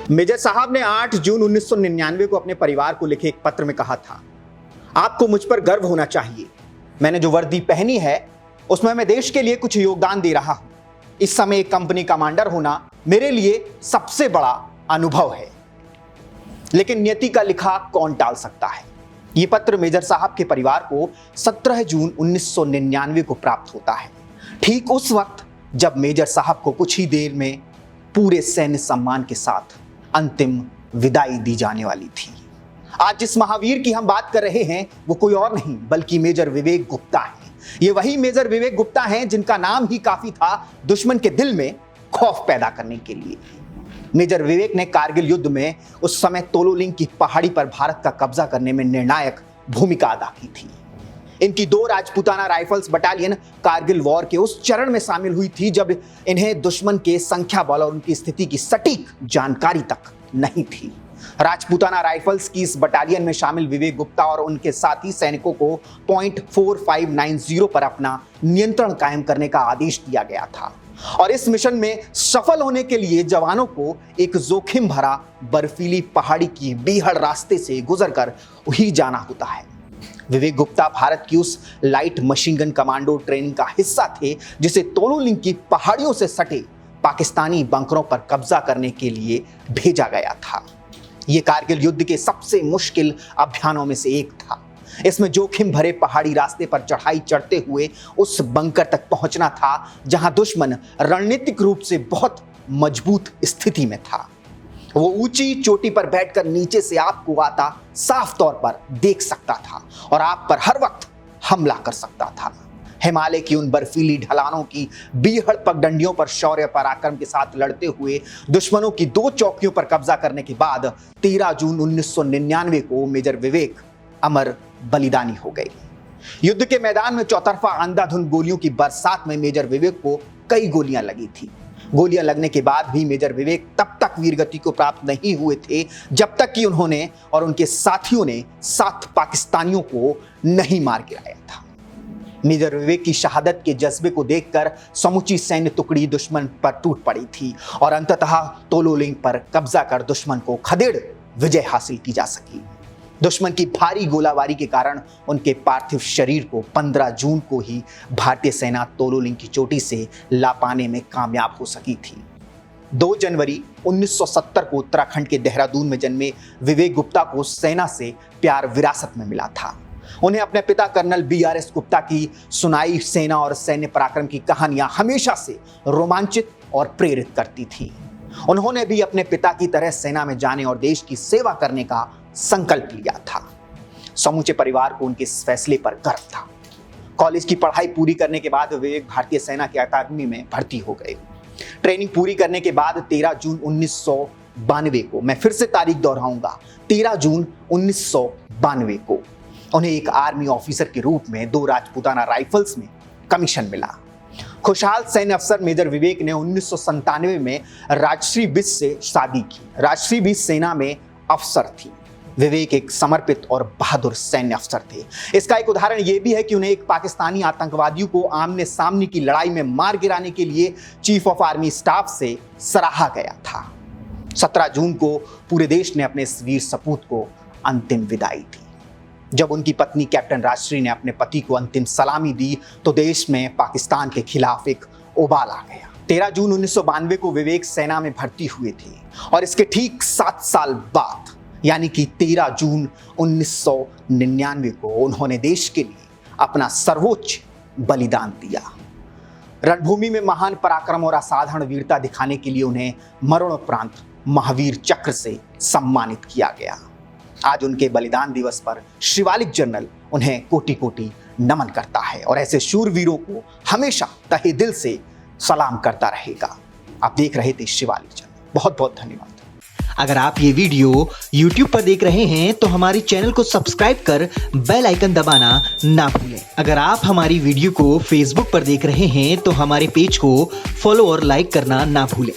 Major साहब ने 8 जून 1999 को अपने परिवार को लिखे एक पत्र में कहा था, आपको मुझ पर गर्व होना चाहिए। मैंने जो वर्दी पहनी है उसमें मैं देश के लिए कुछ योगदान दे रहा हूं। इस समय एक कंपनी कमांडर होना मेरे लिए सबसे बड़ा अनुभव है। लेकिन नियति का लिखा कौन टाल सकता है। यह पत्र मेजर साहब के परिवार को 17 जून 1999 को प्राप्त होता है, ठीक उस वक्त जब मेजर साहब को कुछ ही देर में पूरे सैन्य सम्मान के साथ अंतिम विदाई दी जाने वाली थी। आज जिस महावीर की हम बात कर रहे हैं वो कोई और नहीं बल्कि मेजर विवेक गुप्ता है। ये वही मेजर विवेक गुप्ता हैं जिनका नाम ही काफी था दुश्मन के दिल में खौफ पैदा करने के लिए। मेजर विवेक ने कारगिल युद्ध में उस समय तोलोलिंग की पहाड़ी पर भारत का कब्जा करने में निर्णायक भूमिका अदा की थी। इनकी 2 Rajputana rifles battalion Kargil war के उस चरण में शामिल हुई थी जब इन्हें दुश्मन के संख्या बल और उनकी स्थिति की सटीक जानकारी तक नहीं थी। राजपूताना राइफल्स की इस बटालियन में शामिल विवेक गुप्ता और उनके साथी सैनिकों को पॉइंट 4590 पर अपना नियंत्रण कायम करने का आदेश दिया गया था और इस मिशन में सफल होने के लिए जवानों को एक जोखिम भरा बर्फीली पहाड़ी की बीहड़ रास्ते से गुजरकर ही जाना होता है। विवेक गुप्ता भारत की उस light machine gun commando training का हिस्सा थे जिसे तोलोलिंग की पहाड़ियों से सटे पाकिस्तानी बंकरों पर कब्जा करने के लिए भेजा गया था। यह कारगिल युद्ध के सबसे मुश्किल अभियानों में से एक था। इसमें जोखिम भरे पहाड़ी रास्ते पर चढ़ाई चढ़ते हुए उस बंकर तक पहुंचना था जहां दुश्मन रणनीतिक रूप से बहुत मजबूत स्थिति में था। वो ऊंची चोटी पर बैठकर नीचे से आपको आता साफ तौर पर देख सकता था और आप पर हर वक्त हमला कर सकता था। हिमालय की उन बर्फीली ढलानों की बीहड़ पगडंडियों पर शौर्य पराक्रम के साथ लड़ते हुए दुश्मनों की 2 चौकियों पर कब्जा करने के बाद 13 जून 1999 को मेजर विवेक अमर बलिदानी हो गए। युद्ध के मैदान में चौतरफा अंधाधुंध गोलियों की बरसात में मेजर विवेक को कई गोलियां लगी थी। गोलियां लगने के बाद भी मेजर विवेक तब तक वीरगति को प्राप्त नहीं हुए थे जब तक कि उन्होंने और उनके साथियों ने 7 पाकिस्तानियों को नहीं मार गिराया था। मेजर विवेक की शहादत के जज्बे को देखकर समूची सैन्य टुकड़ी दुश्मन पर टूट पड़ी थी और अंततः तोलोलिंग पर कब्जा कर दुश्मन को खदेड़ विजय हासिल की जा सकी। दुश्मन की भारी गोलाबारी के कारण उनके पार्थिव शरीर को 15 जून को ही भारतीय सेना तोलोलिंग की चोटी से ला पाने में कामयाब हो सकी थी। 2 जनवरी 1970 को उत्तराखंड के देहरादून में जन्मे विवेक गुप्ता को सेना से प्यार विरासत में मिला था। उन्हें अपने पिता कर्नल BRS गुप्ता की सुनाई सेना और सैन्य पराक्रम की कहानियां हमेशा से रोमांचित और प्रेरित करती थी। उन्होंने भी अपने पिता की तरह सेना में जाने और देश की सेवा करने का संकल्प लिया था। समूचे परिवार को उनके इस फैसले पर गर्व था। कॉलेज की पढ़ाई पूरी करने के बाद विवेक भारतीय सेना की अकादमी में भर्ती हो गए। ट्रेनिंग पूरी करने के बाद 13 जून 1992 को, मैं फिर से तारीख दोहराऊंगा, 13 जून 1992 को उन्हें एक आर्मी ऑफिसर के रूप में 2 राजपूताना राइफल्स में कमीशन मिला। खुशहाल सैन्य अफसर मेजर विवेक ने 1997 में राजश्री बिस से शादी की। राजश्री बिस सेना में अफसर थी। विवेक एक समर्पित और बहादुर सैन्य अफसर थे। इसका एक उदाहरण यह भी है कि उन्हें एक पाकिस्तानी आतंकवादियों को आमने सामने की लड़ाई में मार गिराने के लिए चीफ ऑफ आर्मी स्टाफ से सराहा गया था। 17 जून को पूरे देश ने अपने इस वीर सपूत को अंतिम विदाई दी। जब उनकी पत्नी कैप्टन राजश्री ने अपने पति को अंतिम सलामी दी तो देश में पाकिस्तान के खिलाफ एक उबाल आ गया। 13 जून 1992 को विवेक सेना में भर्ती हुए थे और इसके ठीक 7 साल बाद यानी कि 13 जून 1999 को उन्होंने देश के लिए अपना सर्वोच्च बलिदान दिया। रणभूमि में महान पराक्रम और असाधारण वीरता दिखाने के लिए उन्हें मरणोपरांत महावीर चक्र से सम्मानित किया गया। आज उनके बलिदान दिवस पर शिवालिक जर्नल उन्हें कोटि कोटि नमन करता है और ऐसे शूरवीरों को हमेशा तहे दिल से सलाम करता रहेगा। आप देख रहे थे शिवालिक जर्नल। बहुत बहुत धन्यवाद। अगर आप ये वीडियो YouTube पर देख रहे हैं तो हमारे चैनल को सब्सक्राइब कर बेल आइकन दबाना ना भूलें। अगर आप हमारी वीडियो को Facebook पर देख रहे हैं तो हमारे पेज को फॉलो और लाइक करना ना भूलें।